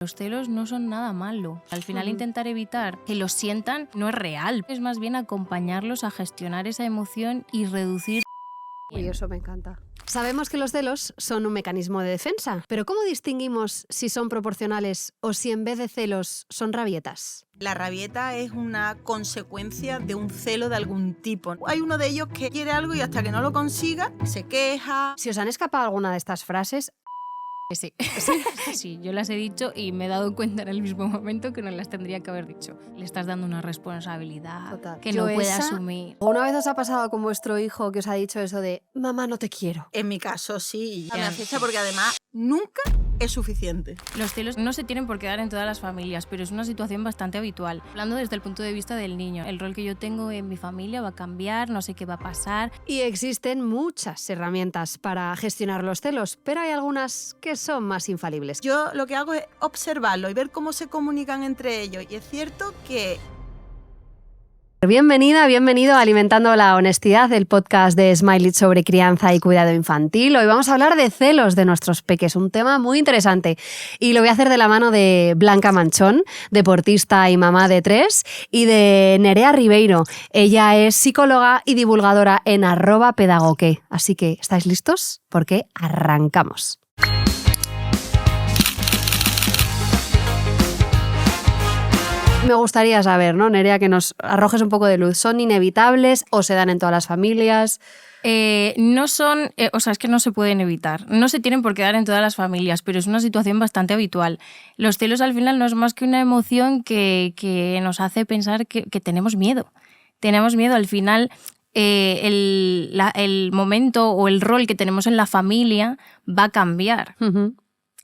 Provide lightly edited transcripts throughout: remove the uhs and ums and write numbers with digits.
Los celos no son nada malo. Al final intentar evitar que los sientan no es real. Es más bien acompañarlos a gestionar esa emoción y reducir... Uy, eso me encanta. Sabemos que los celos son un mecanismo de defensa, pero ¿cómo distinguimos si son proporcionales o si en vez de celos son rabietas? La rabieta es una consecuencia de un celo de algún tipo. Hay uno de ellos que quiere algo y hasta que no lo consiga se queja. Si os han escapado alguna de estas frases... Sí. Sí, yo las he dicho y me he dado cuenta en el mismo momento que no las tendría que haber dicho. Le estás dando una responsabilidad Total. que Yo no puede esa- asumir. ¿Alguna vez os ha pasado con vuestro hijo que os ha dicho eso de mamá, no te quiero? En mi caso sí, me Bien. afecta porque además nunca es suficiente. Los celos no se tienen por qué dar en todas las familias, pero es una situación bastante habitual. Hablando desde el punto de vista del niño, el rol que yo tengo en mi familia va a cambiar, no sé qué va a pasar. Y existen muchas herramientas para gestionar los celos, pero hay algunas que son más infalibles. Yo lo que hago es observarlo y ver cómo se comunican entre ellos. Y es cierto que Bienvenida, bienvenido a Alimentando la Honestidad, el podcast de Smile sobre crianza y cuidado infantil. Hoy vamos a hablar de celos de nuestros peques, un tema muy interesante. Y lo voy a hacer de la mano de Blanca Manchón, deportista y mamá de 3, y de Nerea Ribeiro. Ella es psicóloga y divulgadora en @pedagoque. Así que, ¿estáis listos? Porque arrancamos. Me gustaría saber, ¿no, Nerea, que nos arrojes un poco de luz? ¿Son inevitables o se dan en todas las familias? No son, es que no se pueden evitar. No se tienen por qué dar en todas las familias, pero es una situación bastante habitual. Los celos al final no es más que una emoción que nos hace pensar que tenemos miedo. Tenemos miedo al final. El momento o el rol que tenemos en la familia va a cambiar. Uh-huh.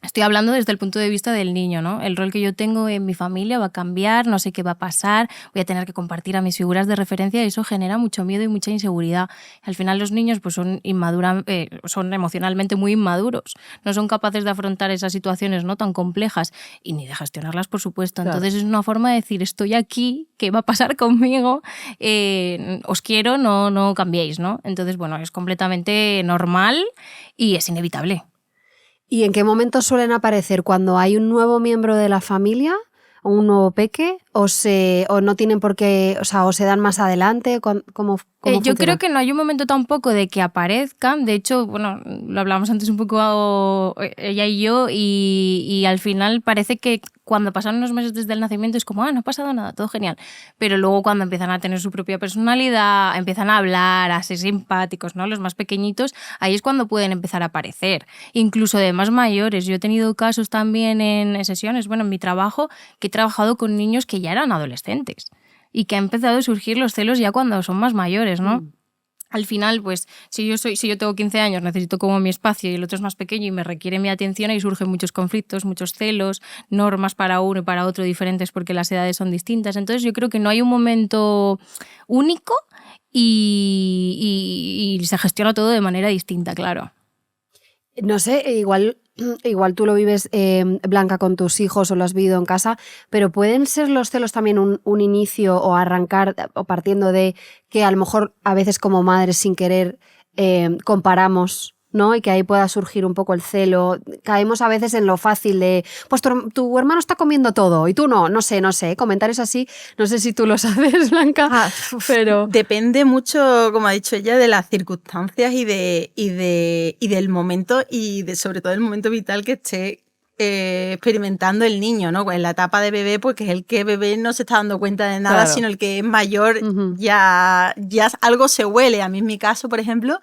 Estoy hablando desde el punto de vista del niño, ¿no? El rol que yo tengo en mi familia va a cambiar, no sé qué va a pasar, voy a tener que compartir a mis figuras de referencia y eso genera mucho miedo y mucha inseguridad. Al final los niños pues son emocionalmente muy inmaduros, no son capaces de afrontar esas situaciones no tan complejas y ni de gestionarlas, por supuesto. Claro. Entonces es una forma de decir, estoy aquí, ¿qué va a pasar conmigo? Os quiero, no cambiéis, ¿no? Entonces, bueno, es completamente normal y es inevitable. ¿Y en qué momentos suelen aparecer? ¿Cuando hay un nuevo miembro de la familia, un nuevo peque? ¿O no tienen por qué, o se dan más adelante? ¿Cómo Yo funciona? creo que no hay un momento tampoco de que aparezcan. De hecho, bueno, lo hablábamos antes un poco ella y yo, y al final parece que cuando pasan unos meses desde el nacimiento es como, no ha pasado nada, todo genial. Pero luego cuando empiezan a tener su propia personalidad, empiezan a hablar, a ser simpáticos, ¿no? Los más pequeñitos, ahí es cuando pueden empezar a aparecer. Incluso de más mayores. Yo he tenido casos también en sesiones, en mi trabajo, que he trabajado con niños que ya eran adolescentes y que han empezado a surgir los celos ya cuando son más mayores, ¿no? Al final, pues, si yo tengo 15 años, necesito como mi espacio y el otro es más pequeño y me requiere mi atención, ahí surgen muchos conflictos, muchos celos, normas para uno y para otro diferentes porque las edades son distintas. Entonces yo creo que no hay un momento único y se gestiona todo de manera distinta, claro. No sé, igual tú lo vives, Blanca, con tus hijos o lo has vivido en casa, pero ¿pueden ser los celos también un inicio o arrancar o partiendo de que a lo mejor a veces como madres sin querer comparamos, ¿no? Y que ahí pueda surgir un poco el celo? Caemos a veces en lo fácil de, pues tu hermano está comiendo todo y tú no sé, comentarios así, no sé si tú los haces, Blanca, pero... Depende mucho, como ha dicho ella, de las circunstancias y del momento y sobre todo del momento vital que esté experimentando el niño, ¿no? En la etapa de bebé, pues que es el que bebé no se está dando cuenta de nada, Claro. sino el que es mayor, Uh-huh. ya algo se huele. A mí en mi caso, por ejemplo,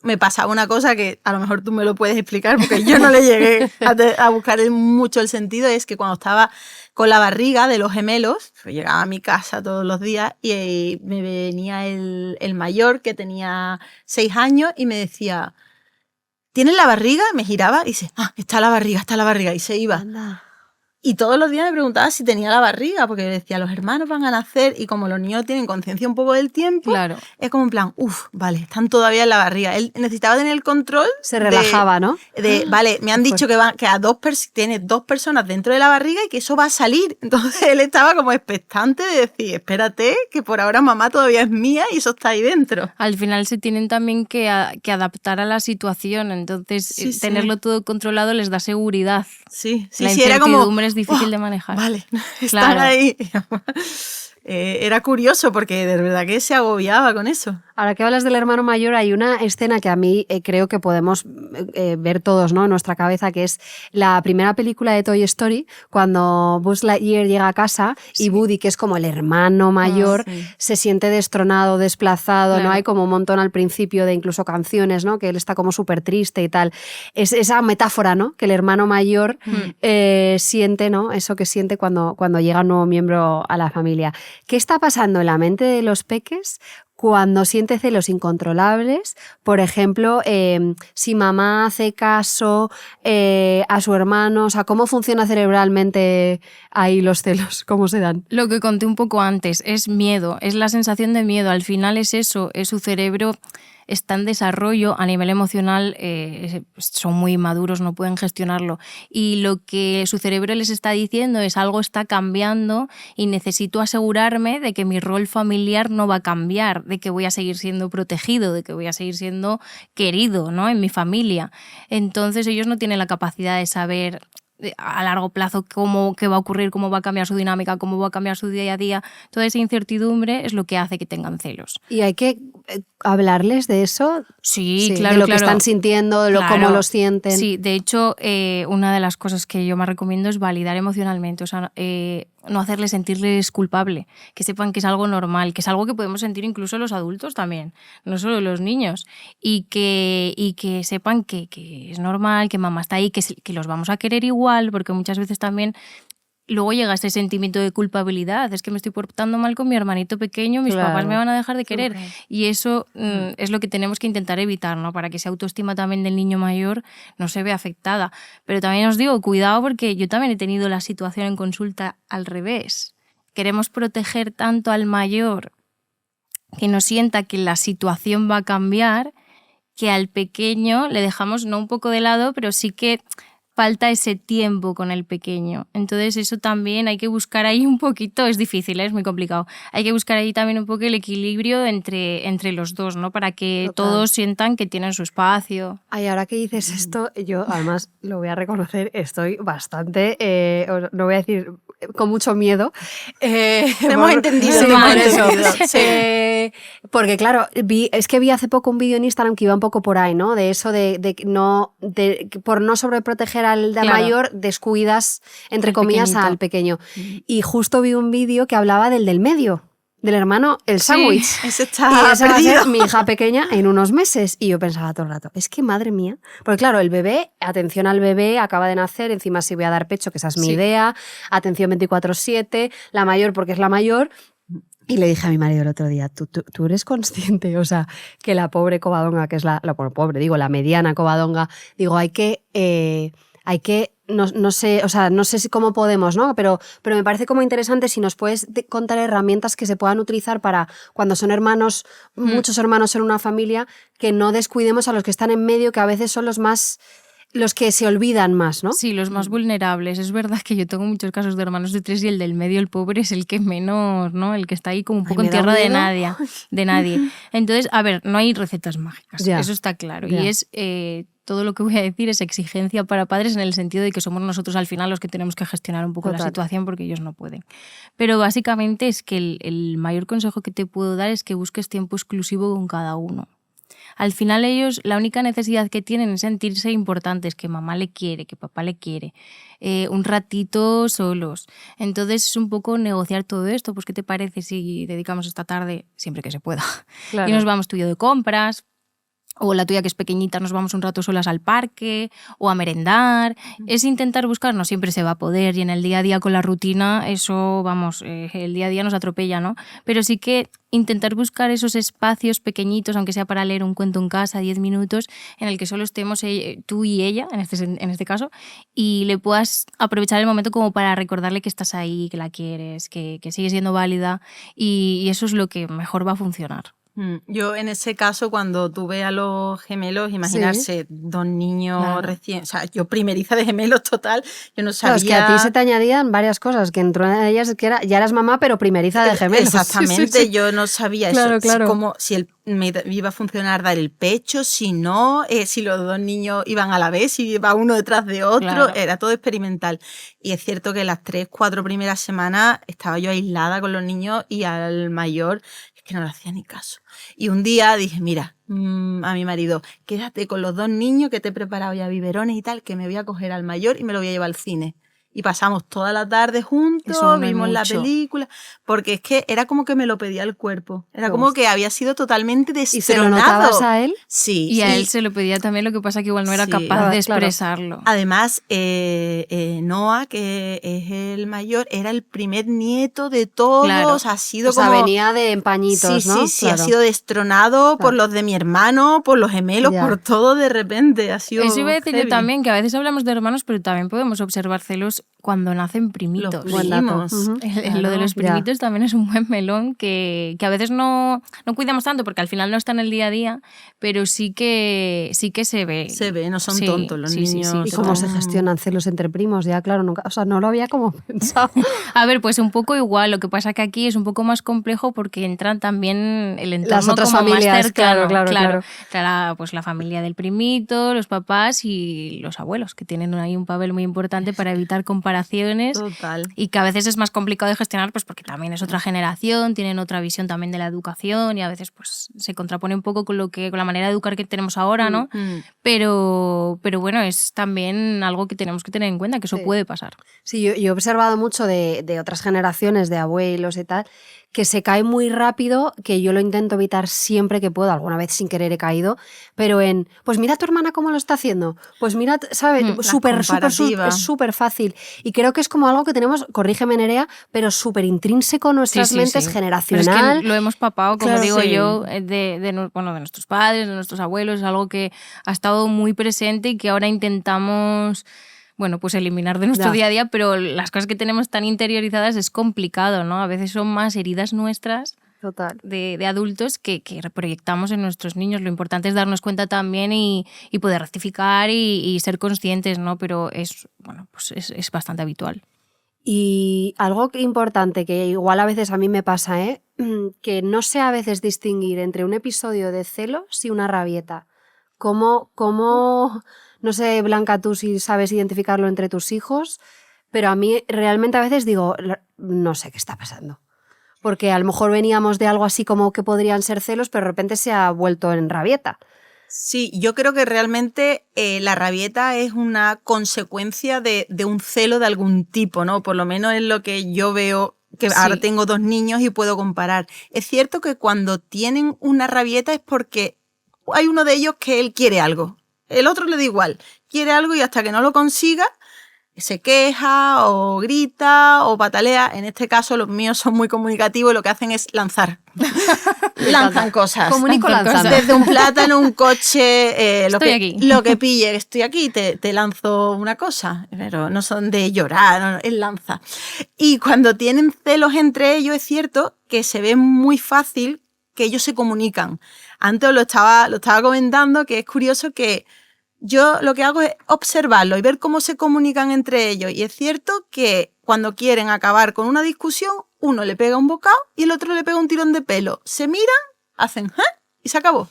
me pasaba una cosa que a lo mejor tú me lo puedes explicar porque yo no le llegué a buscar mucho el sentido, es que cuando estaba con la barriga de los gemelos, pues llegaba a mi casa todos los días y me venía el mayor que tenía 6 años y me decía, ¿tienes la barriga? Me giraba y dice, está la barriga y se iba. Anda. Y todos los días me preguntaba si tenía la barriga, porque decía, los hermanos van a nacer y como los niños tienen conciencia un poco del tiempo, Claro. es como en plan, vale, están todavía en la barriga. Él necesitaba tener el control. Se relajaba, ¿no? Vale, me han dicho que tiene 2 personas dentro de la barriga y que eso va a salir. Entonces él estaba como expectante de decir, espérate, que por ahora mamá todavía es mía y eso está ahí dentro. Al final se tienen también que adaptar a la situación, entonces Sí. tenerlo todo controlado les da seguridad. Sí, La era como incertidumbre es es difícil de manejar. Vale, están Claro. ahí. Era curioso porque de verdad que se agobiaba con eso. Ahora que hablas del hermano mayor, hay una escena que a mí creo que podemos ver todos, ¿no?, en nuestra cabeza, que es la primera película de Toy Story, cuando Buzz Lightyear llega a casa y Woody, que es como el hermano mayor, sí. se siente destronado, desplazado, Claro. ¿no? Hay como un montón al principio de incluso canciones, ¿no?, que él está como súper triste y tal. Es esa metáfora, ¿no?, que el hermano mayor siente, ¿no?, eso que siente cuando llega un nuevo miembro a la familia. ¿Qué está pasando en la mente de los peques cuando siente celos incontrolables? Por ejemplo, si mamá hace caso a su hermano, o sea, ¿cómo funciona cerebralmente ahí los celos? ¿Cómo se dan? Lo que conté un poco antes, es miedo, es la sensación de miedo. Al final es eso, es su cerebro está en desarrollo a nivel emocional, son muy maduros, no pueden gestionarlo. Y lo que su cerebro les está diciendo es algo está cambiando y necesito asegurarme de que mi rol familiar no va a cambiar, de que voy a seguir siendo protegido, de que voy a seguir siendo querido, ¿no?, en mi familia. Entonces ellos no tienen la capacidad de saber a largo plazo qué va a ocurrir, cómo va a cambiar su dinámica, cómo va a cambiar su día a día. Toda esa incertidumbre es lo que hace que tengan celos. ¿Y hay que hablarles de eso? Sí, claro, de lo claro. que están sintiendo, de Claro. cómo lo sienten. Sí, de hecho, una de las cosas que yo más recomiendo es validar emocionalmente, o sea, no hacerles sentirles culpable, que sepan que es algo normal, que es algo que podemos sentir incluso los adultos también, no solo los niños, y que sepan que es normal, que mamá está ahí, que los vamos a querer igual, porque muchas veces también luego llega ese sentimiento de culpabilidad, es que me estoy portando mal con mi hermanito pequeño, mis Claro. papás me van a dejar de querer. Claro. Y eso es lo que tenemos que intentar evitar, ¿no?, para que esa autoestima también del niño mayor no se vea afectada. Pero también os digo, cuidado, porque yo también he tenido la situación en consulta al revés. Queremos proteger tanto al mayor que no sienta que la situación va a cambiar, que al pequeño le dejamos no un poco de lado, pero sí que falta ese tiempo con el pequeño. Entonces eso también hay que buscar ahí un poquito, es difícil, es muy complicado, hay que buscar ahí también un poco el equilibrio entre los dos, ¿no?, para que Total. todos sientan que tienen su espacio. Ay, ahora que dices esto, yo además lo voy a reconocer, estoy bastante, no voy a decir con mucho miedo. Te hemos entendido, Sí, te hemos por eso. entendido. Sí. Porque claro, vi hace poco un vídeo en Instagram que iba un poco por ahí, ¿no? De eso de por no sobreproteger al de Claro. mayor, descuidas, entre Al comillas, pequeñito. al pequeño. Y justo vi un vídeo que hablaba del medio, del hermano, el Sí. sándwich. Ese Y está esa va a perdido. ser mi hija pequeña en unos meses. Y yo pensaba todo el rato, es que madre mía. Porque claro, el bebé, atención al bebé, acaba de nacer, encima si voy a dar pecho, que esa es mi Sí. idea, atención 24/7, la mayor porque es la mayor. Y le dije a mi marido el otro día, ¿tú eres consciente? O sea, que la pobre Covadonga, que es la la mediana Covadonga, digo, hay que no sé, o sea, no sé si cómo podemos, ¿no? Pero me parece como interesante si nos puedes contar herramientas que se puedan utilizar para cuando son hermanos, muchos hermanos en una familia, que no descuidemos a los que están en medio, que a veces son los que se olvidan más, ¿no? Sí, los más vulnerables. Es verdad que yo tengo muchos casos de hermanos de 3 y el del medio, el pobre, es el que menos, ¿no?, el que está ahí como un Ay, poco me en da tierra de miedo. nadie. Entonces, a ver, no hay recetas mágicas, Ya. eso está claro. Ya. Y es todo lo que voy a decir es exigencia para padres en el sentido de que somos nosotros al final los que tenemos que gestionar un poco la Total. situación porque ellos no pueden. Pero básicamente es que el mayor consejo que te puedo dar es que busques tiempo exclusivo con cada uno. Al final ellos, la única necesidad que tienen es sentirse importantes, que mamá le quiere, que papá le quiere, un ratito solos. Entonces es un poco negociar todo esto. Pues ¿qué te parece si dedicamos esta tarde, siempre que se pueda, Claro. y nos vamos tú y yo de compras? O la tuya que es pequeñita, nos vamos un rato solas al parque o a merendar. Es intentar buscar, no siempre se va a poder y en el día a día con la rutina eso, vamos, el día a día nos atropella, ¿no? Pero sí que intentar buscar esos espacios pequeñitos, aunque sea para leer un cuento en casa, 10 minutos, en el que solo estemos tú y ella, en este caso, y le puedas aprovechar el momento como para recordarle que estás ahí, que la quieres, que sigue siendo válida y eso es lo que mejor va a funcionar. Yo en ese caso, cuando tuve a los gemelos, imaginarse dos niños recién, o sea, yo primeriza de gemelos total, yo no sabía... Claro, es que a ti se te añadían varias cosas, que entre una de ellas es que ya eras mamá, pero primeriza de gemelos. Exactamente, Sí. yo no sabía Claro, eso, claro. como si me iba a funcionar dar el pecho, si no, si los dos niños iban a la vez, si iba uno detrás de otro, era todo experimental. Y es cierto que las 3-4 primeras semanas estaba yo aislada con los niños y al mayor es que no le hacía ni caso. Y un día dije, mira, a mi marido, quédate con los dos niños que te he preparado ya biberones y tal, que me voy a coger al mayor y me lo voy a llevar al cine. Y pasamos toda la tarde juntos, vimos la película, porque es que era como que me lo pedía el cuerpo. Era como que había sido totalmente destronado. ¿Y se lo notabas a él? Sí. Y a él se lo pedía también, lo que pasa que igual no era capaz de expresarlo. Además, Noah, que es el mayor, era el primer nieto de todos. Ha sido como... venía de empañitos, ¿no? Sí, ha sido destronado por los de mi hermano, por los gemelos, por todo de repente. Ha sido Eso iba a decir heavy. yo también, que a veces hablamos de hermanos, pero también podemos observar celos cuando nacen primitos. Los primos. Lo de los primitos también es un buen melón que a veces no cuidamos tanto porque al final no está en el día a día, pero sí que se ve. Se ve, no son tontos los niños. ¿Y cómo se gestionan celos entre primos? Ya, claro, nunca, o sea, no lo había como pensado. A ver, pues un poco igual, lo que pasa que aquí es un poco más complejo porque entran también el entorno las otras como familias, más cercano. Claro. Pues la familia del primito, los papás y los abuelos, que tienen ahí un papel muy importante para evitar comparaciones. Total. Y que a veces es más complicado de gestionar pues porque también es otra generación, tienen otra visión también de la educación y a veces pues se contrapone un poco con la manera de educar que tenemos ahora, ¿no? Pero bueno, es también algo que tenemos que tener en cuenta, que eso puede pasar. Sí, yo he observado mucho de otras generaciones de abuelos y tal, que se cae muy rápido, que yo lo intento evitar siempre que puedo, alguna vez sin querer he caído, pero pues mira a tu hermana cómo lo está haciendo, pues mira, ¿sabes? Es súper fácil. Y creo que es como algo que tenemos, corrígeme Nerea, pero súper intrínseco en nuestras mentes, generacional. Pero es que lo hemos papado, como digo yo, de nuestros padres, de nuestros abuelos, es algo que ha estado muy presente y que ahora intentamos... pues eliminar de nuestro día a día, pero las cosas que tenemos tan interiorizadas es complicado, ¿no? A veces son más heridas nuestras de adultos que proyectamos en nuestros niños. Lo importante es darnos cuenta también y poder rectificar y ser conscientes, ¿no? Pero es bastante habitual. Y algo importante que igual a veces a mí me pasa, que no sé a veces distinguir entre un episodio de celos y una rabieta. ¿Cómo no sé, Blanca, tú si sabes identificarlo entre tus hijos, pero a mí realmente a veces digo, no sé qué está pasando. Porque a lo mejor veníamos de algo así como que podrían ser celos, pero de repente se ha vuelto en rabieta. Sí, yo creo que realmente la rabieta es una consecuencia de un celo de algún tipo, ¿no? Por lo menos es lo que yo veo, que ahora tengo 2 niños y puedo comparar. Es cierto que cuando tienen una rabieta es porque hay uno de ellos que él quiere algo. El otro le da igual, quiere algo y hasta que no lo consiga se queja o grita o patalea. En este caso los míos son muy comunicativos y lo que hacen es lanzar. Lanzan cosas. Comunico lanzando. Desde un plátano, un coche, lo que pille, estoy aquí, te lanzo una cosa. Pero no son de llorar, no, él lanza. Y cuando tienen celos entre ellos es cierto que se ve muy fácil que ellos se comunican. Antes lo estaba comentando, que es curioso que yo lo que hago es observarlo y ver cómo se comunican entre ellos. Y es cierto que cuando quieren acabar con una discusión, uno le pega un bocado y el otro le pega un tirón de pelo. Se miran, hacen y se acabó.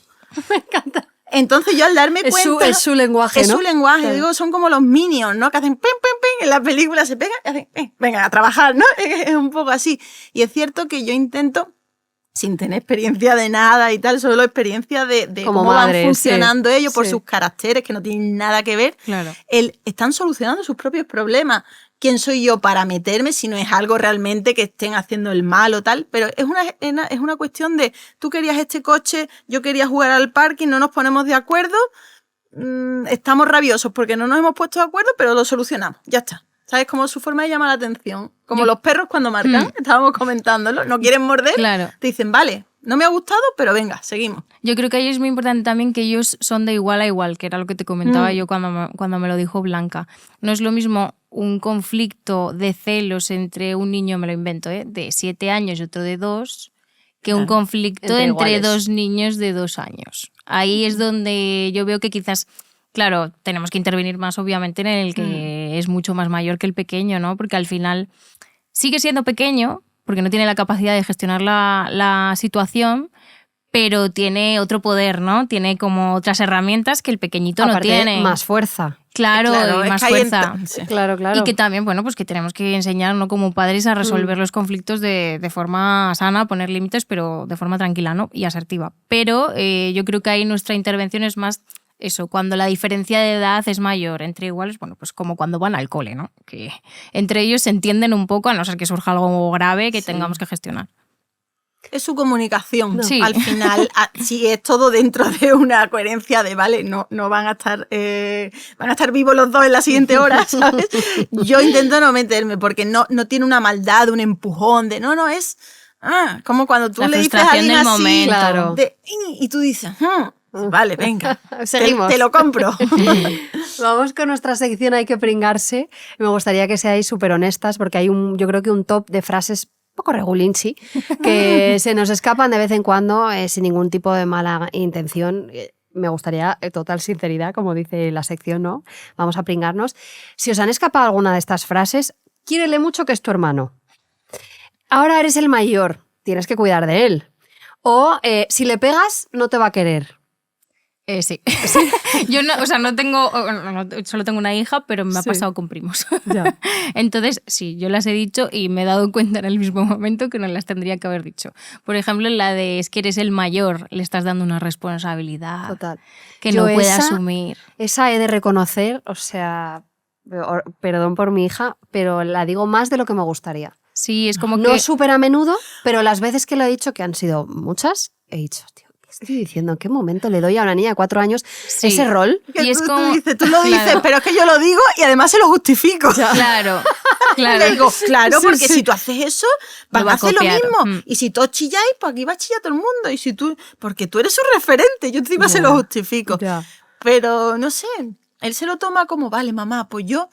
Me encanta. Entonces yo al darme cuenta... Es su lenguaje, ¿no? Es su lenguaje. Claro. Digo, son como los Minions, ¿no? Que hacen pim, pim, pim, en la película se pegan y hacen venga, a trabajar, ¿no? Es un poco así. Y es cierto que yo intento, sin tener experiencia de nada y tal, solo experiencia de cómo madre, van funcionando ellos por sus caracteres, que no tienen nada que ver. Claro. Están solucionando sus propios problemas. ¿Quién soy yo para meterme si no es algo realmente que estén haciendo el mal o tal? Pero es una cuestión de, tú querías este coche, yo quería jugar al parque y no nos ponemos de acuerdo, estamos rabiosos porque no nos hemos puesto de acuerdo, pero lo solucionamos, ya está. ¿Sabes? Como su forma de llamar la atención. Como los perros cuando marcan, estábamos comentándolo, no quieren morder, te dicen, vale, no me ha gustado, pero venga, seguimos. Yo creo que ahí es muy importante también que ellos son de igual a igual, que era lo que te comentaba yo cuando me lo dijo Blanca. No es lo mismo un conflicto de celos entre un niño, me lo invento, de 7 años y otro de 2, que un conflicto entre entre iguales. dos niños de 2 años. Ahí es donde yo veo que quizás, claro, tenemos que intervenir más obviamente en el que es mucho más mayor que el pequeño, ¿no? Porque al final sigue siendo pequeño, porque no tiene la capacidad de gestionar la situación, pero tiene otro poder, ¿no? Tiene como otras herramientas que el pequeñito Aparte, no tiene. más fuerza. Claro, y es más que hay fuerza. sí. Claro, claro. Y que también, bueno, pues que tenemos que enseñar, ¿no? Como padres a resolver los conflictos de forma sana, poner límites, pero de forma tranquila, ¿no? Y asertiva. Pero yo creo que ahí nuestra intervención es más eso, cuando la diferencia de edad es mayor entre iguales, bueno, pues como cuando van al cole, ¿no? Que entre ellos se entienden un poco, a no ser que surja algo grave que tengamos que gestionar. Es su comunicación. Sí. Al final, si es todo dentro de una coherencia de, vale, no van a estar vivos los dos en la siguiente hora, ¿sabes? Yo intento no meterme porque no tiene una maldad, un empujón de, no, es como cuando tú La le dices a frustración alguien del así, momento. Claro. y tú dices, vale, venga, Seguimos. te lo compro. Vamos con nuestra sección Hay que pringarse. Me gustaría que seáis súper honestas porque hay yo creo que un top de frases poco regulinchi que se nos escapan de vez en cuando sin ningún tipo de mala intención. Me gustaría total sinceridad, como dice la sección, ¿no? Vamos a pringarnos. Si os han escapado alguna de estas frases, quiérele mucho que es tu hermano. Ahora eres el mayor, tienes que cuidar de él. O si le pegas, no te va a querer. Sí. Yo no tengo, solo tengo una hija, pero me ha Sí. pasado con primos. Ya. Entonces, sí, yo las he dicho y me he dado cuenta en el mismo momento que no las tendría que haber dicho. Por ejemplo, la de es que eres el mayor, le estás dando una responsabilidad Total. que Yo no puede esa- asumir. Esa he de reconocer, o sea, perdón por mi hija, pero la digo más de lo que me gustaría. Sí, es como No que... súper a menudo, pero las veces que lo he dicho, que han sido muchas, he dicho, tío, ¿qué estoy diciendo? ¿En qué momento le doy a una niña de 4 años Sí. ese rol? Que Y es como... tú lo dices, Claro. pero es que yo lo digo y además se lo justifico. Claro, Le claro. digo, claro, Sí, porque sí. si tú haces eso, Lo van va a a hacer lo copiar. mismo. Y si todos chilláis, pues aquí va a chillar todo el mundo. Y si tú, porque tú eres su referente, yo encima se Ya, lo justifico. ya. Pero no sé, él se lo toma como, vale, mamá, pues yo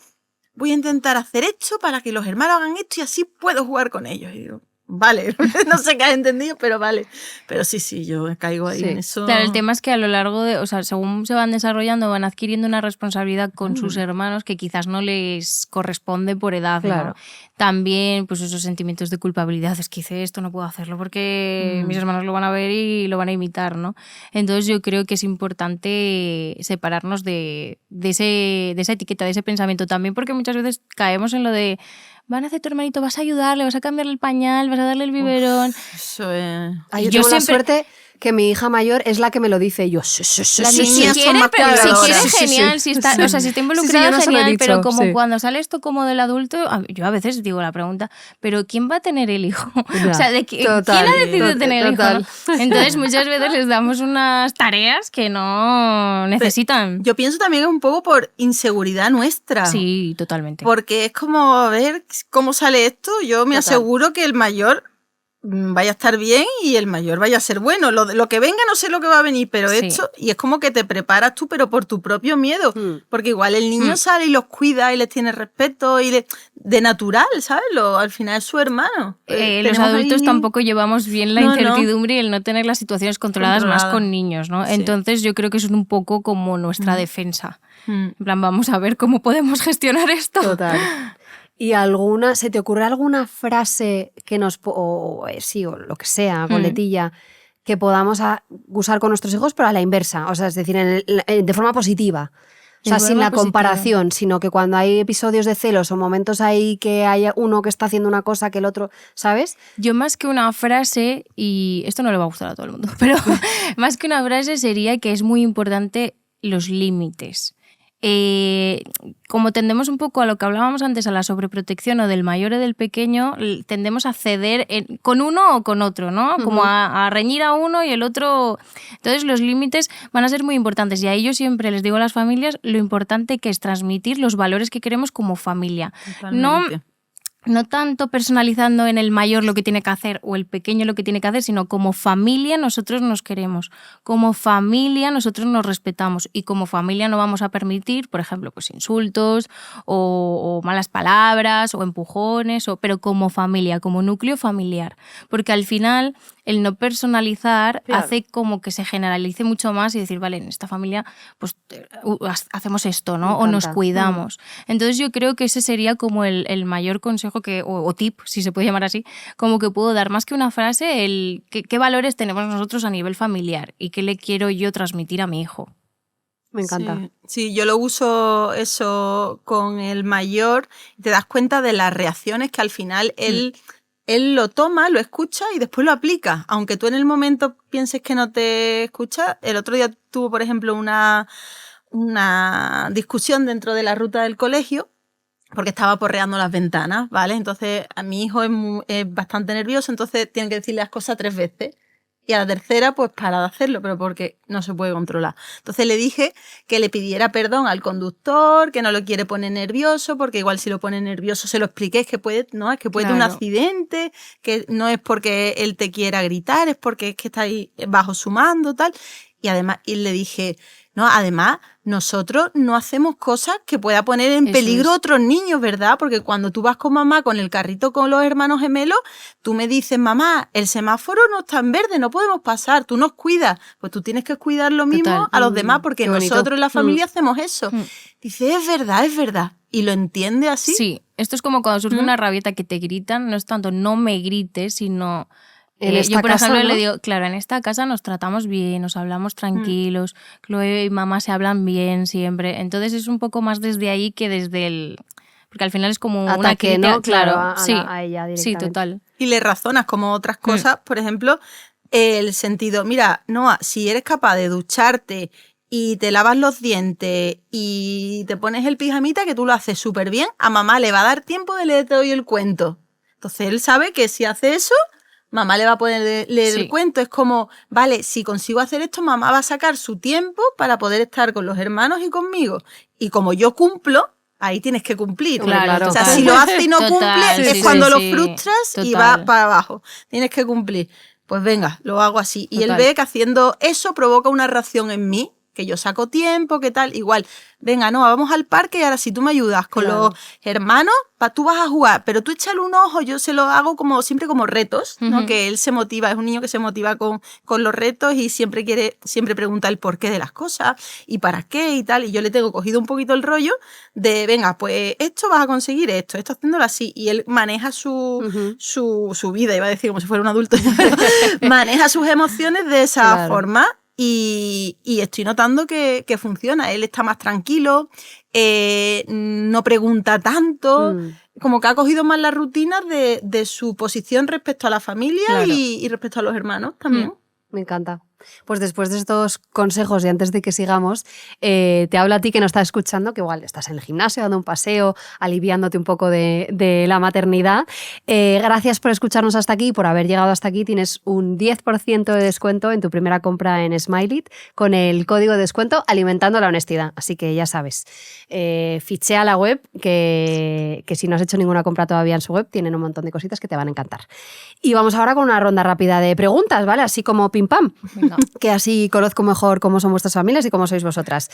voy a intentar hacer esto para que los hermanos hagan esto y así puedo jugar con ellos. Y digo, vale, no sé qué has entendido, pero vale. Pero sí, yo caigo ahí Sí. en eso. Claro, el tema es que a lo largo de, o sea, según se van desarrollando, van adquiriendo una responsabilidad con sus hermanos que quizás no les corresponde por edad, ¿no? Claro. También, pues esos sentimientos de culpabilidad, es que hice esto, no puedo hacerlo porque mis hermanos lo van a ver y lo van a imitar, ¿no? Entonces yo creo que es importante separarnos de esa etiqueta, de ese pensamiento también, porque muchas veces caemos en lo de van a hacer tu hermanito, vas a ayudarle, vas a cambiarle el pañal, vas a darle el biberón. Eso es. Ay, yo Yo tengo la siempre- suerte que mi hija mayor es la que me lo dice y yo, sí, Las sí, niñas sí. son más pero si cuidadoras. quiere, Sí, sí, genial, sí. si está, Sí. o sea, si está Sí, involucrada, yo no se lo he genial, dicho, pero como sí. cuando sale esto como del adulto, yo a veces digo la pregunta, ¿pero quién va a tener el hijo? Ya. O sea, Total, ¿quién ha decidido tener el hijo? total. ¿no? Entonces muchas veces les damos unas tareas que no necesitan. Yo pienso también un poco por inseguridad nuestra. Sí, totalmente. Porque es como, a ver cómo sale esto. Yo me Total. aseguro que el mayor vaya a estar bien y el mayor vaya a ser bueno. Lo que venga no sé lo que va a venir, pero Sí. esto, y es como que te preparas tú, pero por tu propio miedo. Mm. Porque igual el niño Mm. sale y los cuida y les tiene respeto y de natural, ¿sabes? Al final es su hermano. Los Tenemos adultos ahí- tampoco llevamos bien la No, no. incertidumbre y el no tener las situaciones controladas más Controlada. con niños, ¿no? Sí. Entonces yo creo que eso es un poco como nuestra defensa. Mm. En plan, vamos a ver cómo podemos gestionar esto. Total. ¿Y se te ocurre alguna frase que o lo que sea, coletilla, que podamos usar con nuestros hijos, pero a la inversa? O sea, es decir, de forma positiva. O sea, De sin forma la positiva. comparación, sino que cuando hay episodios de celos o momentos ahí que hay uno que está haciendo una cosa que el otro, ¿sabes? Yo más que una frase, y esto no le va a gustar a todo el mundo, pero más que una frase sería que es muy importante los límites. Como tendemos un poco a lo que hablábamos antes, a la sobreprotección o del mayor o del pequeño, tendemos a ceder con uno o con otro, ¿no? Como a reñir a uno y el otro. Entonces los límites van a ser muy importantes y a ellos siempre les digo a las familias lo importante que es transmitir los valores que queremos como familia. Totalmente. No tanto personalizando en el mayor lo que tiene que hacer o el pequeño lo que tiene que hacer, sino como familia nosotros nos queremos, como familia nosotros nos respetamos y como familia no vamos a permitir, por ejemplo, pues insultos o malas palabras o empujones, pero como familia, como núcleo familiar. Porque al final el no personalizar Claro. hace como que se generalice mucho más y decir, vale, en esta familia pues hacemos esto, ¿no? Me O nos encanta. cuidamos. Entonces yo creo que ese sería como el mayor consejo o tip, si se puede llamar así, como que puedo dar, más que una frase, el qué valores tenemos nosotros a nivel familiar y qué le quiero yo transmitir a mi hijo. Me encanta. Sí, yo lo uso eso con el mayor y te das cuenta de las reacciones que al final él lo toma, lo escucha y después lo aplica. Aunque tú en el momento pienses que no te escucha, el otro día tuvo, por ejemplo, una discusión dentro de la ruta del colegio porque estaba porreando las ventanas, ¿vale? Entonces a mi hijo es bastante nervioso, entonces tiene que decirle las cosas 3 veces. Y a la tercera, pues para de hacerlo, pero porque no se puede controlar. Entonces le dije que le pidiera perdón al conductor, que no lo quiere poner nervioso, porque igual si lo pone nervioso se lo expliqué, es que puede tener un accidente, que no es porque él te quiera gritar, es porque es que está ahí bajo su mando, tal. Y además, y le dije, no, además, nosotros no hacemos cosas que pueda poner en peligro a otros niños, ¿verdad? Porque cuando tú vas con mamá con el carrito con los hermanos gemelos, tú me dices, mamá, el semáforo no está en verde, no podemos pasar, tú nos cuidas. Pues tú tienes que cuidar lo mismo a los demás, porque nosotros en la familia hacemos eso. Dice, es verdad. Y lo entiende así. Sí, esto es como cuando surge una rabieta que te gritan, no es tanto no me grites, sino... yo, por ejemplo, le digo, claro, en esta casa nos tratamos bien, nos hablamos tranquilos, Chloe y mamá se hablan bien siempre. Entonces es un poco más desde ahí que desde el... Porque al final es como ataque, una crítica, ¿no? Claro, a ella directamente. Sí, total. Y le razonas como otras cosas, por ejemplo, el sentido, mira, Noah, si eres capaz de ducharte y te lavas los dientes y te pones el pijamita, que tú lo haces súper bien, a mamá le va a dar tiempo de leerte hoy el cuento. Entonces él sabe que si hace eso, mamá le va a poder leer el cuento. Es como, vale, si consigo hacer esto, mamá va a sacar su tiempo para poder estar con los hermanos y conmigo. Y como yo cumplo, ahí tienes que cumplir. Claro, o sea, si lo hace y no cumple, es cuando lo frustras y va para abajo. Tienes que cumplir. Pues venga, lo hago así. Y él ve que haciendo eso provoca una reacción en mí, que yo saco tiempo, que tal, igual, venga, no, vamos al parque y ahora si tú me ayudas con los hermanos, tú vas a jugar, pero tú échale un ojo, yo se lo hago como siempre como retos, ¿no? Que él se motiva, es un niño que se motiva con los retos y siempre pregunta el porqué de las cosas y para qué y tal, y yo le tengo cogido un poquito el rollo de, venga, pues esto vas a conseguir esto haciéndolo así, y él maneja su vida, iba a decir como si fuera un adulto, maneja sus emociones de esa forma. Y estoy notando que funciona. Él está más tranquilo, no pregunta tanto, como que ha cogido más las rutinas de su posición respecto a la familia y respecto a los hermanos también. Me encanta. Pues después de estos consejos y antes de que sigamos, te hablo a ti que nos estás escuchando, que igual estás en el gimnasio dando un paseo, aliviándote un poco de la maternidad. Gracias por escucharnos hasta aquí y por haber llegado hasta aquí. Tienes un 10% de descuento en tu primera compra en Smile con el código de descuento Alimentando la Honestidad. Así que ya sabes, fichea la web, que si no has hecho ninguna compra todavía en su web, tienen un montón de cositas que te van a encantar. Y vamos ahora con una ronda rápida de preguntas, ¿vale? Así como pim pam. Que así conozco mejor cómo son vuestras familias y cómo sois vosotras.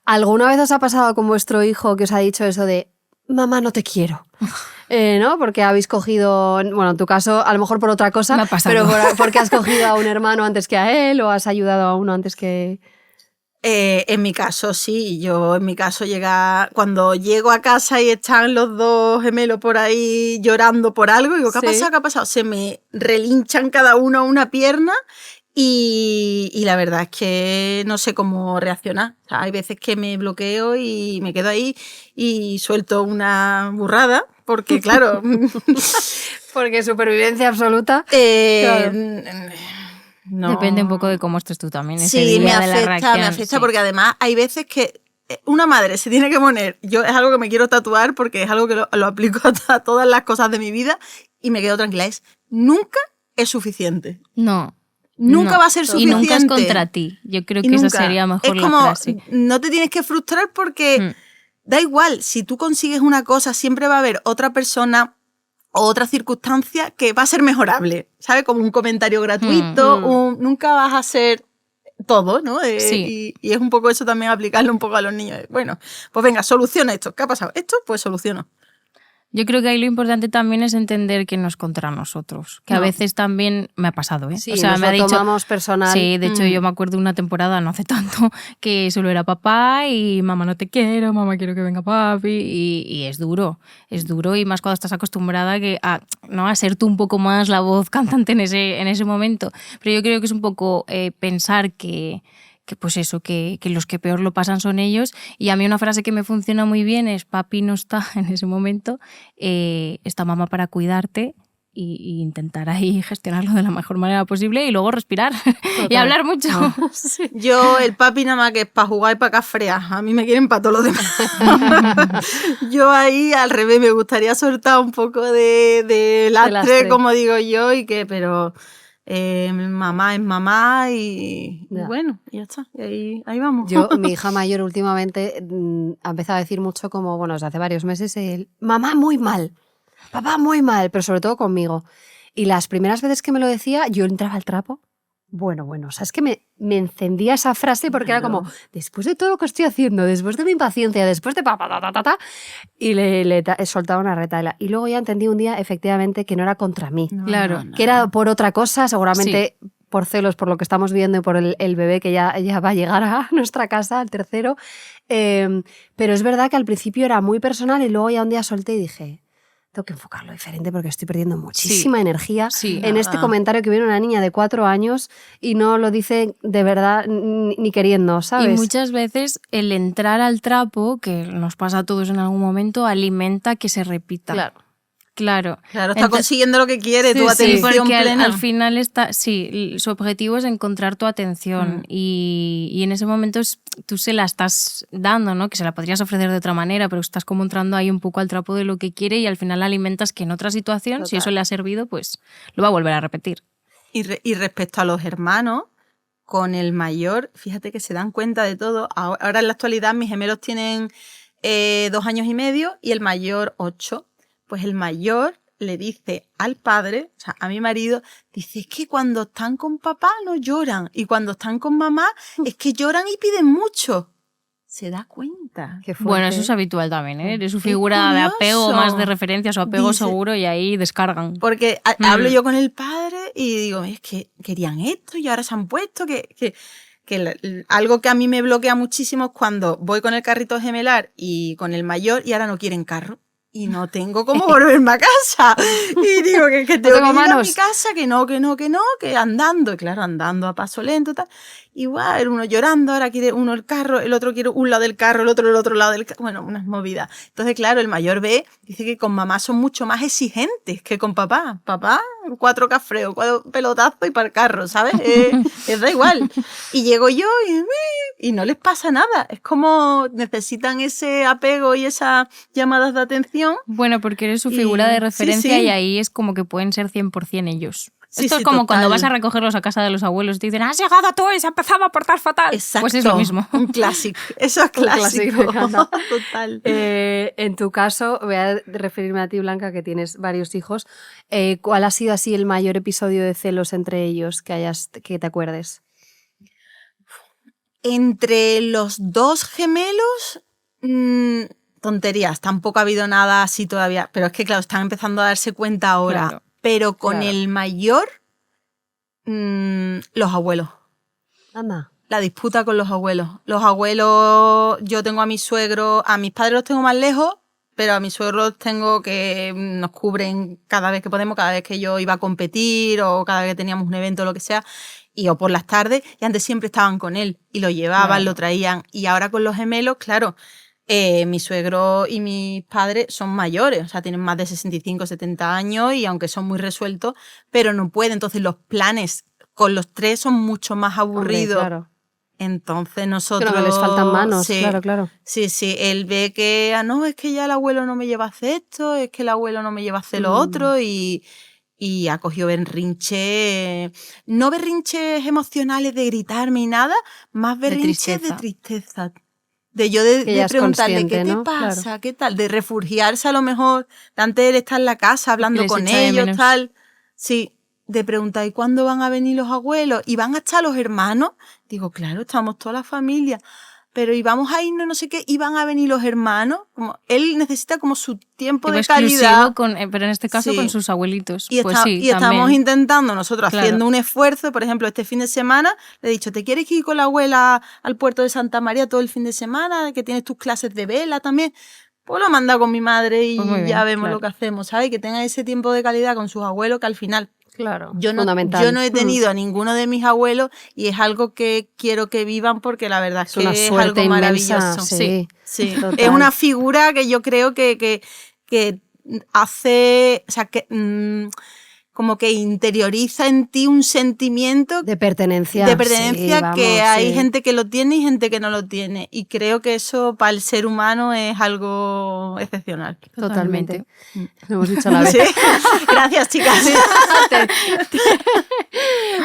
¿Alguna vez os ha pasado con vuestro hijo que os ha dicho eso de mamá, no te quiero? ¿No? Porque habéis cogido, bueno, en tu caso, a lo mejor por otra cosa, pero porque has cogido a un hermano antes que a él o has ayudado a uno antes que... En mi caso, sí. Yo, en mi caso, cuando llego a casa y están los dos gemelos por ahí llorando por algo, digo, ¿qué ha pasado? ¿Qué ha pasado? Se me relinchan cada uno una pierna. Y la verdad es que no sé cómo reaccionar. O sea, hay veces que me bloqueo y me quedo ahí y suelto una burrada, porque claro... porque supervivencia absoluta. Claro. No. Depende un poco de cómo estés tú también. Sí, me afecta porque además hay veces que una madre se tiene que poner... Yo es algo que me quiero tatuar porque es algo que lo aplico a todas las cosas de mi vida y me quedo tranquila. Nunca es suficiente. No. Nunca va a ser suficiente. Y nunca es contra ti. Yo creo que esa sería mejor es como, la frase. No te tienes que frustrar porque da igual, si tú consigues una cosa, siempre va a haber otra persona o otra circunstancia que va a ser mejorable, ¿sabes? Como un comentario gratuito, nunca vas a ser todo, ¿no? Y es un poco eso también, aplicarlo un poco a los niños. Bueno, pues venga, soluciona esto. ¿Qué ha pasado? Esto, pues soluciono. Yo creo que ahí lo importante también es entender que no es contra nosotros. Que a veces también me ha pasado, ¿eh? Sí, o sea, nos me ha lo dicho, tomamos personal. Sí, de hecho yo me acuerdo de una temporada, no hace tanto, que solo era papá y mamá no te quiero, mamá quiero que venga papi. Y es duro y más cuando estás acostumbrada a ser tú un poco más la voz cantante en ese momento. Pero yo creo que es un poco pensar que pues eso, que los que peor lo pasan son ellos. Y a mí una frase que me funciona muy bien es: papi no está en ese momento, está mamá para cuidarte, y intentar ahí gestionarlo de la mejor manera posible y luego respirar y hablar mucho. Sí. Yo, el papi nada más que es para jugar y para cafrear. A mí me quieren para todo lo demás. Yo ahí al revés, me gustaría soltar un poco de lastre, como digo yo, pero mamá es mamá y bueno, ya está. Y ahí vamos. Mi hija mayor últimamente ha empezado a decir mucho como, bueno, desde hace varios meses, mamá muy mal, papá muy mal, pero sobre todo conmigo. Y las primeras veces que me lo decía, yo entraba al trapo. Bueno, o sea, es que me encendía esa frase porque era como, después de todo lo que estoy haciendo, después de mi impaciencia, después de y le soltaba una retala. Y luego ya entendí un día, efectivamente, que no era contra mí. Claro. Que era por otra cosa, seguramente por celos, por lo que estamos viendo y por el bebé que ya va a llegar a nuestra casa, el tercero. Pero es verdad que al principio era muy personal y luego ya un día solté y dije, tengo que enfocarlo diferente porque estoy perdiendo muchísima energía en este comentario que viene una niña de 4 años y no lo dice de verdad ni queriendo, ¿sabes? Y muchas veces el entrar al trapo, que nos pasa a todos en algún momento, alimenta que se repita. Claro, está consiguiendo lo que quiere, tu atención porque plena. Al final su objetivo es encontrar tu atención y en ese momento tú se la estás dando, ¿no? Que se la podrías ofrecer de otra manera, pero estás como entrando ahí un poco al trapo de lo que quiere y al final alimentas que en otra situación, si eso le ha servido, pues lo va a volver a repetir. Y respecto a los hermanos, con el mayor, fíjate que se dan cuenta de todo. Ahora en la actualidad mis gemelos tienen 2 años y medio y el mayor 8. Pues el mayor le dice al padre, o sea, a mi marido, dice, es que cuando están con papá no lloran y cuando están con mamá es que lloran y piden mucho. Se da cuenta. Bueno, eso es habitual también, ¿eh? Es su figura de apego, más de referencia, su apego seguro, y ahí descargan. Porque hablo yo con el padre y digo, es que querían esto y ahora se han puesto que algo que a mí me bloquea muchísimo es cuando voy con el carrito gemelar y con el mayor y ahora no quieren carro. Y no tengo cómo volverme a casa. Y digo que tengo que ir a mi casa, que andando. Y claro, andando a paso lento, tal. Igual, uno llorando, ahora quiere uno el carro, el otro quiere un lado del carro, el otro lado del carro. Bueno, unas movidas. Entonces, claro, el mayor dice que con mamá son mucho más exigentes que con papá. Papá, 4 cafreos, 4 pelotazos y para el carro, ¿sabes? Da igual. Y llego yo y no les pasa nada. Es como necesitan ese apego y esas llamadas de atención. Bueno, porque eres su figura de referencia y ahí es como que pueden ser 100% ellos. Esto es como total. Cuando vas a recogerlos a casa de los abuelos y te dicen, has llegado tú y se ha empezado a portar fatal. Exacto. Pues es lo mismo. Un clásico. Eso es clásico. Total. En tu caso, voy a referirme a ti, Blanca, que tienes varios hijos. ¿Cuál ha sido así el mayor episodio de celos entre ellos que te acuerdes? Entre los 2 gemelos, tonterías. Tampoco ha habido nada así todavía. Pero es que, claro, están empezando a darse cuenta ahora. Claro. Pero con el mayor, los abuelos. Anda. La disputa con los abuelos. Los abuelos, yo tengo a mis suegros, a mis padres los tengo más lejos, pero a mis suegros tengo que nos cubren cada vez que podemos, cada vez que yo iba a competir o cada vez que teníamos un evento o lo que sea, o por las tardes, y antes siempre estaban con él y lo llevaban, lo traían. Y ahora con los gemelos, claro, mi suegro y mis padres son mayores, o sea, tienen más de 65, 70 años y aunque son muy resueltos, pero no pueden. Entonces los planes con los 3 son mucho más aburridos. Hombre, claro. Entonces nosotros... Pero les faltan manos, claro. Sí, él ve que, no, es que ya el abuelo no me lleva a hacer esto, es que el abuelo no me lleva a hacer lo otro y ha cogido berrinche, no berrinches emocionales de gritarme y nada, más berrinches de tristeza. De yo de preguntarle, ¿qué te pasa? Claro. ¿Qué tal? De refugiarse a lo mejor, de antes él está en la casa hablando con ellos, tal. Sí, de preguntar, ¿y cuándo van a venir los abuelos? ¿Y van a estar los hermanos? Digo, claro, estamos toda la familia. pero íbamos a irnos, no sé qué, iban a venir los hermanos. Como, él necesita como su tiempo de exclusivo calidad. Pero en este caso Sí. con sus abuelitos. Y, pues sí, estamos también. intentando nosotros, Claro. haciendo un esfuerzo. Por ejemplo, este fin de semana le he dicho, ¿te quieres ir con la abuela al puerto de Santa María todo el fin de semana? Que tienes tus clases de vela también. Pues lo he mandado con mi madre y Pues muy bien, ya vemos claro. lo que hacemos, ¿sabes? Que tengan ese tiempo de calidad con sus abuelos, que al final Claro, yo no he tenido a ninguno de mis abuelos y es algo que quiero que vivan porque la verdad es una que es suerte algo inmensa, maravilloso. sí. Total. Es una figura que yo creo que hace, o sea, que como que interioriza en ti un sentimiento de pertenencia, sí, vamos, que hay sí. gente que lo tiene y gente que no lo tiene. Y creo que eso para el ser humano es algo excepcional. Totalmente. Lo hemos dicho a la vez. ¿Sí? Gracias, chicas.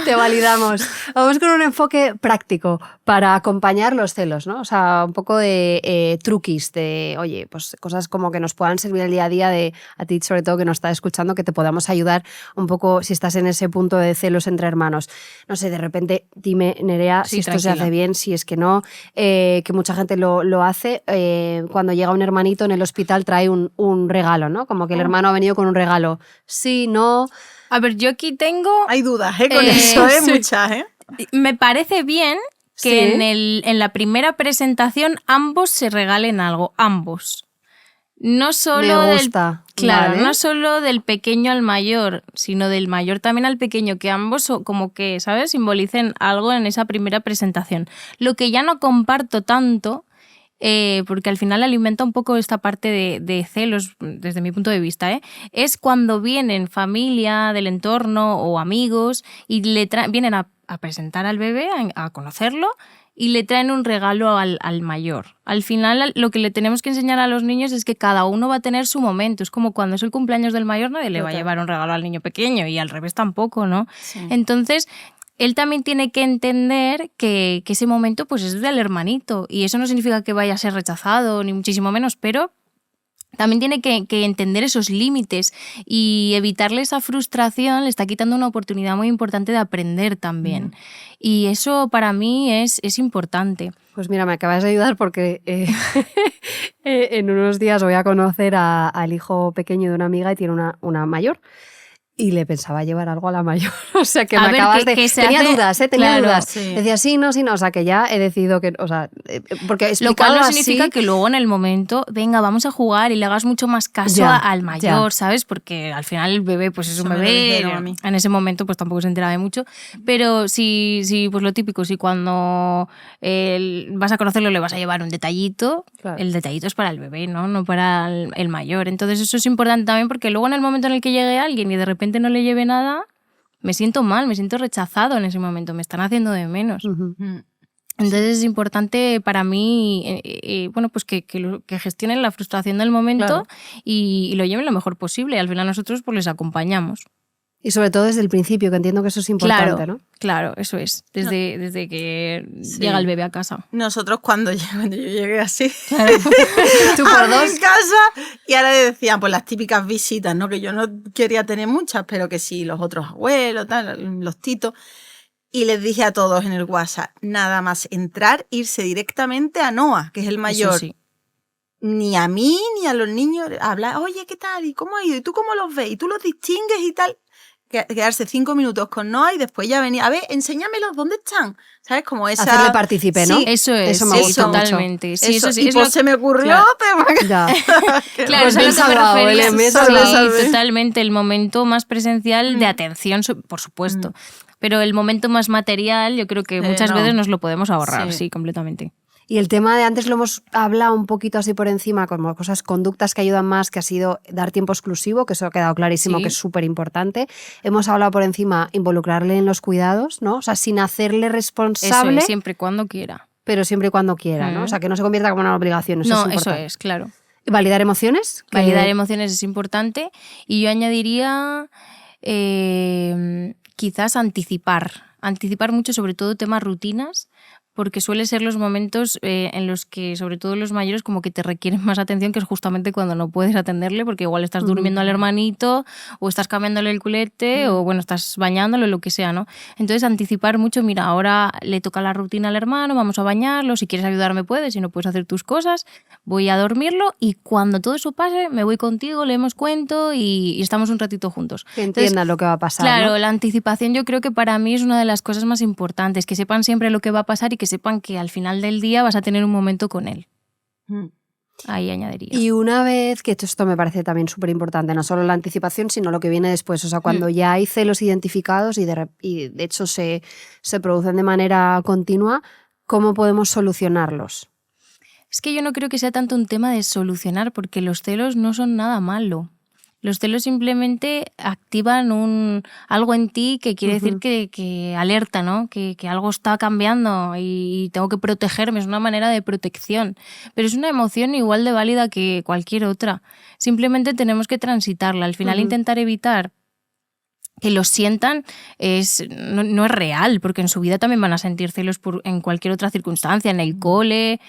Te validamos. Vamos con un enfoque práctico para acompañar los celos, ¿no? O sea, un poco de truquis, de, oye, pues cosas como que nos puedan servir el día a día, de a ti sobre todo que nos estás escuchando, que te podamos ayudar un poco si estás en ese punto de celos entre hermanos. No sé, de repente dime, Nerea, Sí, si esto tranquila. se hace bien, si es que no, que mucha gente lo hace. Cuando llega un hermanito en el hospital trae un regalo, ¿no? Como que el hermano ha venido con un regalo. Sí, no... A ver, yo aquí tengo... Hay dudas, con eso, sí. muchas, Me parece bien que Sí. en la primera presentación ambos se regalen algo, ambos. No solo Me gusta, claro, vale. no solo del pequeño al mayor, sino del mayor también al pequeño, que ambos como que, ¿sabes?, simbolicen algo en esa primera presentación. Lo que ya no comparto tanto, porque al final alimenta un poco esta parte de celos, desde mi punto de vista, es cuando vienen familia del entorno o amigos y vienen a presentar al bebé, a conocerlo, y le traen un regalo al mayor. Al final lo que le tenemos que enseñar a los niños es que cada uno va a tener su momento. Es como cuando es el cumpleaños del mayor, nadie le va a llevar un regalo al niño pequeño y al revés tampoco, ¿no? Sí. Entonces, él también tiene que entender que ese momento pues, es del hermanito y eso no significa que vaya a ser rechazado, ni muchísimo menos, pero también tiene que entender esos límites y evitarle esa frustración le está quitando una oportunidad muy importante de aprender también. Y eso para mí es importante. Pues mira, me acabas de ayudar porque en unos días voy a conocer al hijo pequeño de una amiga y tiene una mayor. Y le pensaba llevar algo a la mayor. O sea, que A me ver, acabas que de... se Tenía hace- dudas, tenía claro, dudas. sí. Decía sí, no. O sea, que ya he decidido que... O sea, porque Lo explicado cual no así, significa que luego en el momento, venga, vamos a jugar y le hagas mucho más caso Ya, al mayor, ya. ¿sabes? Porque al final el bebé pues es Eso un me lo bebé, dijeron a mí. en ese momento pues tampoco se entera de mucho, pero sí, pues lo típico, si cuando vas a conocerlo le vas a llevar un detallito, Claro. el detallito es para el bebé, no para el mayor. Entonces eso es importante también porque luego en el momento en el que llegue alguien y de repente no le lleve nada, me siento mal, me siento rechazado en ese momento, me están haciendo de menos. Ujú. Entonces es importante para mí bueno, pues que gestionen la frustración del momento Claro. y lo lleven lo mejor posible. Y al final nosotros pues les acompañamos. Y sobre todo desde el principio, que entiendo que eso es importante, Claro, ¿no? claro, eso es. Desde que Sí. llega el bebé a casa. Nosotros cuando yo llegué así Tú por a dos. mi casa y ahora le decían pues las típicas visitas, ¿no? Que yo no quería tener muchas, pero que sí, los otros abuelos, tal, los titos. Y les dije a todos en el WhatsApp, nada más entrar, irse directamente a Noah, que es el mayor. Eso sí. Ni a mí ni a los niños hablar, oye, ¿qué tal? ¿Y cómo ha ido? ¿Y tú cómo los ves? ¿Y tú los distingues y tal? Quedarse 5 minutos con Noah y después ya venir, a ver, enséñamelos, ¿dónde están? ¿Sabes? Como esa... Hacerle partícipe, ¿no? Sí, Eso es. Eso me gusta mucho. totalmente. Sí, eso sí. Y Es pues lo- se me ocurrió, Claro. pero... Ya. Claro, Pues eso es bien lo que me salvado, refería. Belén, bien Sí, salvado. totalmente. El momento más presencial de atención, por supuesto. Pero el momento más material, yo creo que muchas no. veces nos lo podemos ahorrar, Sí. sí, completamente. Y el tema de antes lo hemos hablado un poquito así por encima, como cosas, conductas que ayudan más, que ha sido dar tiempo exclusivo, que eso ha quedado clarísimo, Sí. que es súper importante. Hemos hablado por encima, involucrarle en los cuidados, ¿no? O sea, sin hacerle Eso responsable, es, siempre cuando quiera. pero siempre y cuando quiera, ¿no? O sea, que no se convierta como una obligación, eso No, es eso importante. es, claro. ¿Validar emociones? Que- Validar emociones es importante y yo añadiría quizás anticipar mucho, sobre todo temas rutinas, porque suele ser los momentos en los que, sobre todo los mayores, como que te requieren más atención, que es justamente cuando no puedes atenderle, porque igual estás durmiendo al hermanito, o estás cambiándole el culete, o bueno, estás bañándolo, lo que sea, ¿no? Entonces, anticipar mucho, mira, ahora le toca la rutina al hermano, vamos a bañarlo, si quieres ayudarme puedes, si no puedes hacer tus cosas, voy a dormirlo, y cuando todo eso pase, me voy contigo, leemos cuento y estamos un ratito juntos. Que entiendan lo que va a pasar, Claro, ¿no? la anticipación yo creo que para mí es una de las cosas más importantes, que sepan siempre lo que va a pasar y que sepan que al final del día vas a tener un momento con él. Ahí añadiría. Y una vez, que esto me parece también súper importante, no solo la anticipación, sino lo que viene después, o sea, cuando ya hay celos identificados y de hecho se producen de manera continua, ¿cómo podemos solucionarlos? Es que yo no creo que sea tanto un tema de solucionar, porque los celos no son nada malo. Los celos simplemente activan algo en ti que quiere decir que alerta, ¿no? Que algo está cambiando y tengo que protegerme, es una manera de protección. Pero es una emoción igual de válida que cualquier otra. Simplemente tenemos que transitarla. Al final intentar evitar que los sientan no es real, porque en su vida también van a sentir celos en cualquier otra circunstancia, en el cole,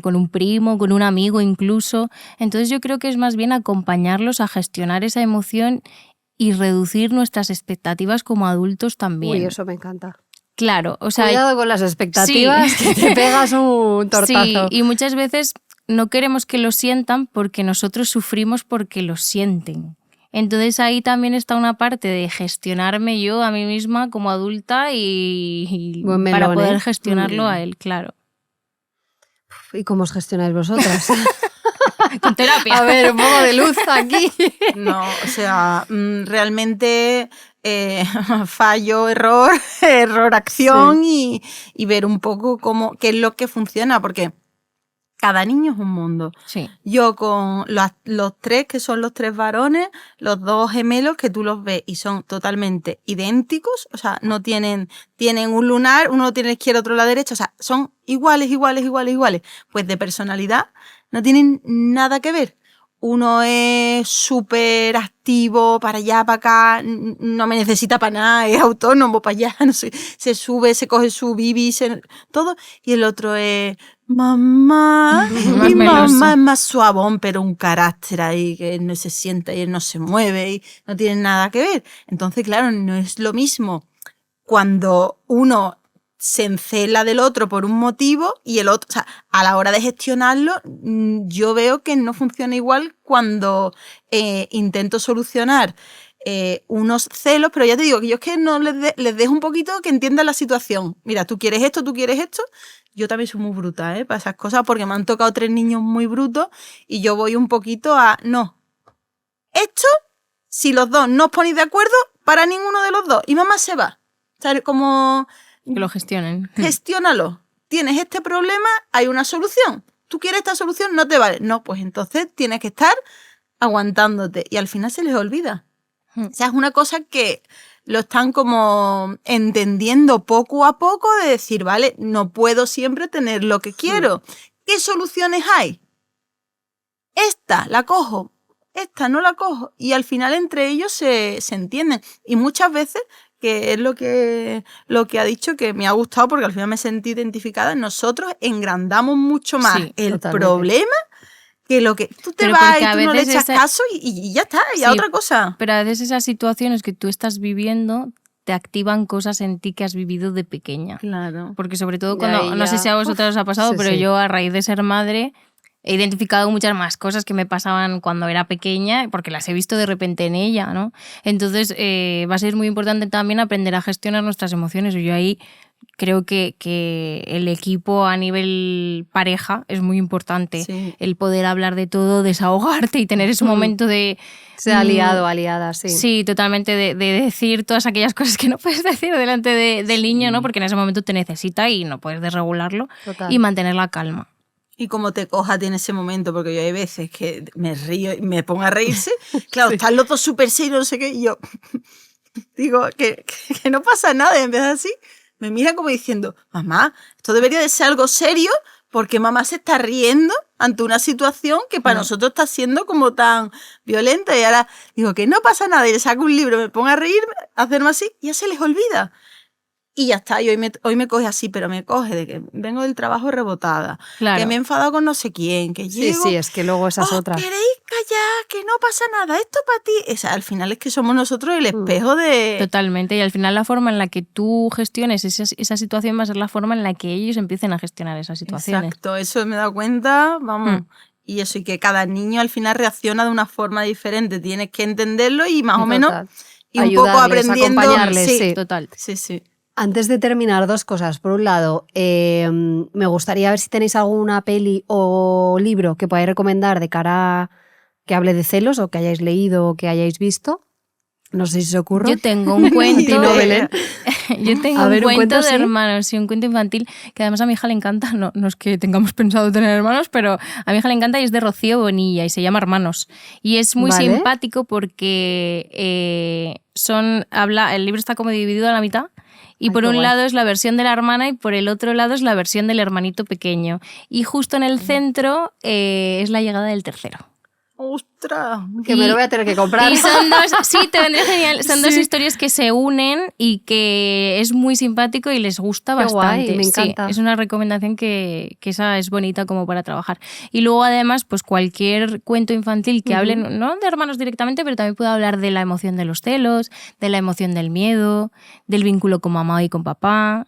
con un primo, con un amigo incluso. Entonces yo creo que es más bien acompañarlos a gestionar esa emoción y reducir nuestras expectativas como adultos también. Uy, eso me encanta. Claro, o sea... Cuidado con las expectativas, sí. Que te pegas un tortazo. Sí, y muchas veces no queremos que lo sientan porque nosotros sufrimos porque lo sienten. Entonces ahí también está una parte de gestionarme yo a mí misma como adulta y melón, para poder gestionarlo a él, claro. ¿Y cómo os gestionáis vosotras? Con terapia. A ver, un poco de luz aquí. No, o sea, realmente fallo, error, acción, sí. y ver un poco qué es lo que funciona, porque cada niño es un mundo. Sí. Yo con los tres, que son los tres varones, los dos gemelos que tú los ves y son totalmente idénticos, o sea, no tienen un lunar, uno tiene la izquierda, otro la derecha, o sea, son iguales. Pues de personalidad no tienen nada que ver. Uno es súper activo, para allá, para acá, no me necesita para nada, es autónomo para allá, no sé, se sube, se coge su bibi, todo. Y el otro es mamá, y mamá es más suavón, pero un carácter ahí que él no se sienta y él no se mueve y no tiene nada que ver. Entonces, claro, no es lo mismo cuando uno se encela del otro por un motivo y el otro, o sea, a la hora de gestionarlo, yo veo que no funciona igual cuando intento solucionar unos celos, pero ya te digo que yo es que no les dejo un poquito que entiendan la situación. Mira, tú quieres esto, yo también soy muy bruta, para esas cosas, porque me han tocado 3 niños muy brutos y yo voy un poquito no. Esto, si los dos no os ponéis de acuerdo, para ninguno de los dos. Y mamá se va. O sea, como... Que lo gestionen. Gestiónalo. Tienes este problema, hay una solución. ¿Tú quieres esta solución? No te vale. No, pues entonces tienes que estar aguantándote. Y al final se les olvida. O sea, es una cosa que lo están como entendiendo poco a poco de decir, vale, no puedo siempre tener lo que quiero. ¿Qué soluciones hay? Esta la cojo, esta no la cojo. Y al final entre ellos se entienden. Y muchas veces, que es lo que ha dicho, que me ha gustado porque al final me sentí identificada, nosotros engrandamos mucho más el problema que lo que tú te vas y tú no le echas caso y ya está, y a otra cosa. Pero a veces esas situaciones que tú estás viviendo te activan cosas en ti que has vivido de pequeña. Claro. Porque sobre todo cuando, no sé si a vosotros os ha pasado, pero yo a raíz de ser madre he identificado muchas más cosas que me pasaban cuando era pequeña, porque las he visto de repente en ella, ¿no? Entonces va a ser muy importante también aprender a gestionar nuestras emociones. Yo ahí creo que el equipo a nivel pareja es muy importante. Sí. El poder hablar de todo, desahogarte y tener ese momento de... Ser aliado, aliada, sí. Sí, totalmente, de decir todas aquellas cosas que no puedes decir delante del niño, ¿no? Porque en ese momento te necesita y no puedes desregularlo. Total. Y mantener la calma. Y como te coja en ese momento, porque yo hay veces que me río y me pongo a reírse, claro, están los dos súper serios, no sé qué, y yo digo que no pasa nada, y en vez de así, me mira como diciendo, mamá, esto debería de ser algo serio, porque mamá se está riendo ante una situación que para nosotros está siendo como tan violenta, y ahora digo que no pasa nada, y le saco un libro, me pongo a reír, a hacerme así, y ya se les olvida. y ya está. Y hoy me coge así, pero me coge de que vengo del trabajo rebotada, Claro. que me he enfadado con no sé quién, que Sí, llego... sí, es que luego esa es "Oh, otra. ¿queréis callar? Que no pasa nada, esto para ti". O sea, al final es que somos nosotros el espejo de... Totalmente, y al final la forma en la que tú gestiones esa situación va a ser la forma en la que ellos empiecen a gestionar esas situaciones. Exacto, eso me he dado cuenta, vamos. Y eso, y que cada niño al final reacciona de una forma diferente. Tienes que entenderlo y más o menos Total. y un poco Ayudarles, aprendiendo. acompañarles, sí. Total. Sí, sí. Antes de terminar, dos cosas. Por un lado, me gustaría ver si tenéis alguna peli o libro que podáis recomendar de cara a que hable de celos o que hayáis leído o que hayáis visto. No sé si se ocurre. Yo tengo un cuento. ¿No, Belén? Yo tengo A ver, un ¿un cuento cuento, de sí? hermanos, sí, un cuento infantil que además a mi hija le encanta. No es que tengamos pensado tener hermanos, pero a mi hija le encanta y es de Rocío Bonilla y se llama Hermanos. Y es muy Vale. simpático porque el libro está como dividido a la mitad. Y Ay, por qué un guay. lado es la versión de la hermana y por el otro lado es la versión del hermanito pequeño. Y justo en el centro es la llegada del tercero. ¡Ostras! Que me lo voy a tener que comprar. Y son dos, sí, te vendría genial. Son dos Sí. historias que se unen y que es muy simpático y les gusta Qué guay, bastante. me Sí, encanta. es una recomendación que esa es bonita como para trabajar. Y luego además, pues cualquier cuento infantil que hable, no de hermanos directamente, pero también puede hablar de la emoción de los celos, de la emoción del miedo, del vínculo con mamá y con papá.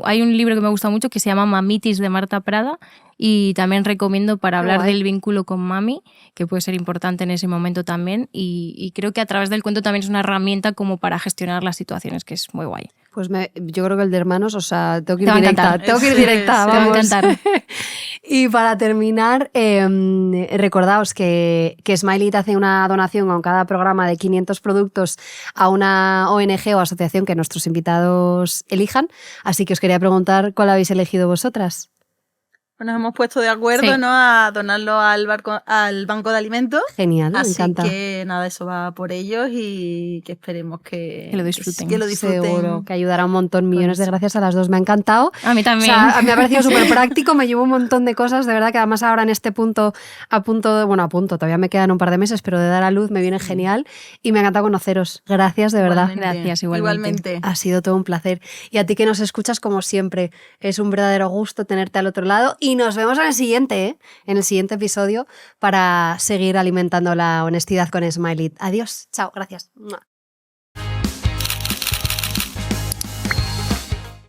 Hay un libro que me gusta mucho que se llama Mamitis de Marta Prada y también recomiendo para Qué hablar guay. del vínculo con mami, que puede ser importante en ese momento también y creo que a través del cuento también es una herramienta como para gestionar las situaciones, que es muy guay. Pues yo creo que el de hermanos, o sea, tengo que ir Te va a directa. encantar. Tengo que ir Sí, directa, sí. Te va a vamos. encantar. Y para terminar, recordaos que Smiley hace una donación con cada programa de 500 productos a una ONG o asociación que nuestros invitados elijan. Así que os quería preguntar cuál habéis elegido vosotras. Nos hemos puesto de acuerdo, Sí. ¿no? A donarlo al banco de alimentos. Genial, me Así encanta. que nada, eso va por ellos y que esperemos que lo disfruten. Que lo disfruten. Seguro que ayudará un montón. Millones de eso. gracias a las dos. Me ha encantado. A mí también. O sea, me ha parecido súper práctico, me llevo un montón de cosas, de verdad que además ahora en este punto, todavía me quedan un par de meses, pero de dar a luz me viene genial y me ha encantado conoceros. Gracias, de verdad. Igualmente. Gracias, igualmente. Ha sido todo un placer. Y a ti que nos escuchas, como siempre, es un verdadero gusto tenerte al otro lado y nos vemos en el siguiente episodio para seguir alimentando la honestidad con Smiley. Adiós, chao, gracias.